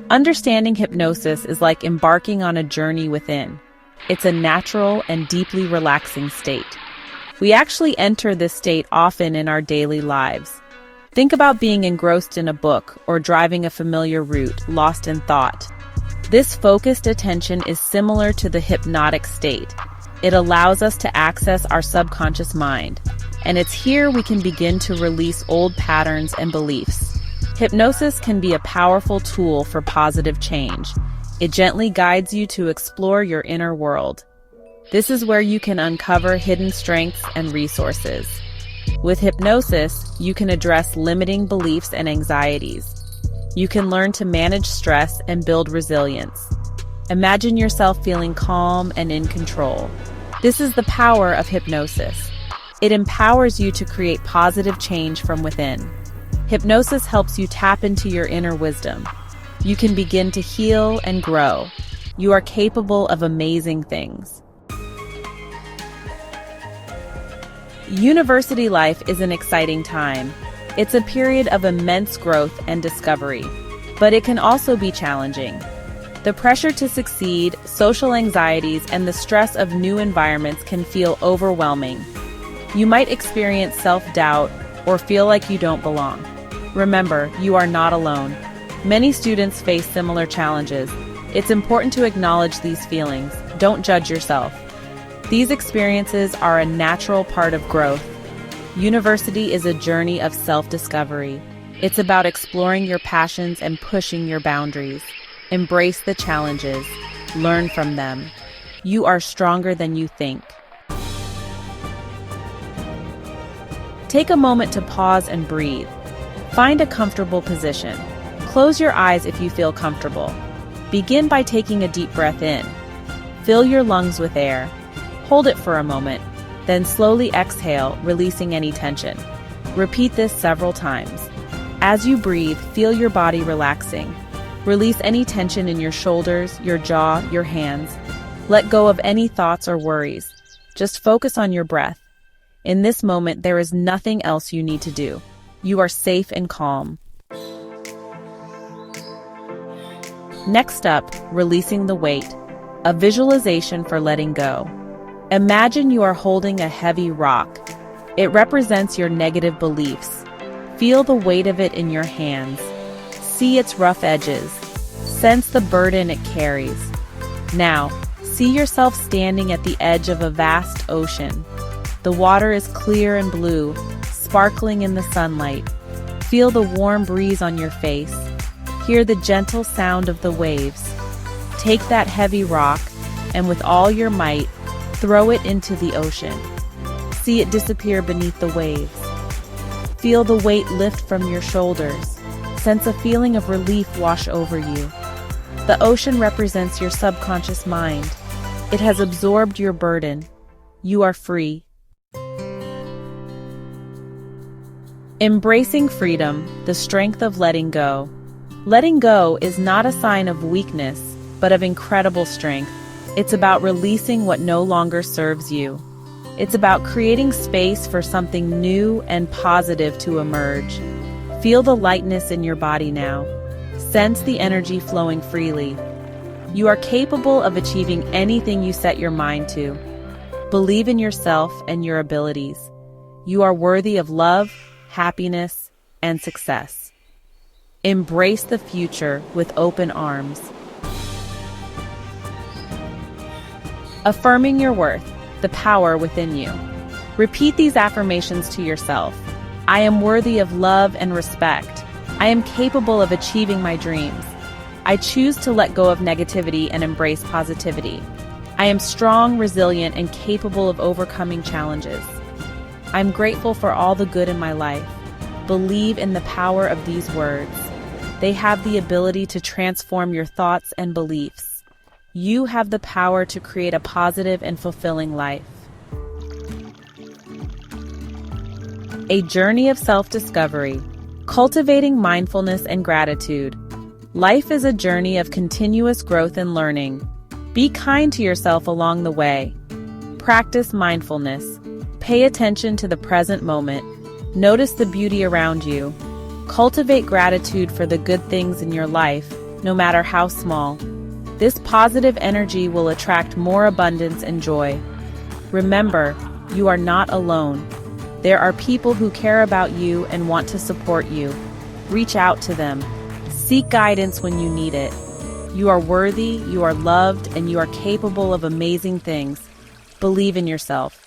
Understanding hypnosis is like embarking on a journey within. It's a natural and deeply relaxing state. We actually enter this state often in our daily lives. Think about being engrossed in a book or driving a familiar route, lost in thought. This focused attention is similar to the hypnotic state. It allows us to access our subconscious mind, and it's here we can begin to release old patterns and beliefs. Hypnosis can be a powerful tool for positive change. It gently guides you to explore your inner world. This is where you can uncover hidden strengths and resources. With hypnosis, you can address limiting beliefs and anxieties. You can learn to manage stress and build resilience. Imagine yourself feeling calm and in control. This is the power of hypnosis. It empowers you to create positive change from within. Hypnosis helps you tap into your inner wisdom. You can begin to heal and grow. You are capable of amazing things. University life is an exciting time. It's a period of immense growth and discovery, but it can also be challenging. The pressure to succeed, social anxieties, and the stress of new environments can feel overwhelming. You might experience self-doubt or feel like you don't belong. Remember, you are not alone. Many students face similar challenges. It's important to acknowledge these feelings. Don't judge yourself. These experiences are a natural part of growth. University is a journey of self-discovery. It's about exploring your passions and pushing your boundaries. Embrace the challenges. Learn from them. You are stronger than you think. Take a moment to pause and breathe. Find a comfortable position. Close your eyes if you feel comfortable. Begin by taking a deep breath in. Fill your lungs with air. Hold it for a moment, then slowly exhale, releasing any tension. Repeat this several times. As you breathe, feel your body relaxing. Release any tension in your shoulders, your jaw, your hands. Let go of any thoughts or worries. Just focus on your breath. In this moment, there is nothing else you need to do. You are safe and calm. Next up, releasing the weight, a visualization for letting go. Imagine you are holding a heavy rock. It represents your negative beliefs. Feel the weight of it in your hands. See its rough edges. Sense the burden it carries. Now, see yourself standing at the edge of a vast ocean. The water is clear and blue, sparkling in the sunlight. Feel the warm breeze on your face. Hear the gentle sound of the waves. Take that heavy rock, and with all your might, throw it into the ocean. See it disappear beneath the waves. Feel the weight lift from your shoulders. Sense a feeling of relief wash over you. The ocean represents your subconscious mind. It has absorbed your burden. You are free. Embracing freedom, the strength of letting go. Letting go is not a sign of weakness, but of incredible strength. It's about releasing what no longer serves you. It's about creating space for something new and positive to emerge. Feel the lightness in your body now. Sense the energy flowing freely. You are capable of achieving anything you set your mind to. Believe in yourself and your abilities. You are worthy of love, happiness, and success. Embrace the future with open arms. Affirming your worth, the power within you. Repeat these affirmations to yourself. I am worthy of love and respect. I am capable of achieving my dreams. I choose to let go of negativity and embrace positivity. I am strong, resilient, and capable of overcoming challenges. I'm grateful for all the good in my life. Believe in the power of these words. They have the ability to transform your thoughts and beliefs. You have the power to create a positive and fulfilling life. A journey of self-discovery, cultivating mindfulness and gratitude. Life is a journey of continuous growth and learning. Be kind to yourself along the way. Practice mindfulness. Pay attention to the present moment. Notice the beauty around you. Cultivate gratitude for the good things in your life, no matter how small. This positive energy will attract more abundance and joy. Remember, you are not alone. There are people who care about you and want to support you. Reach out to them. Seek guidance when you need it. You are worthy, you are loved, and you are capable of amazing things. Believe in yourself.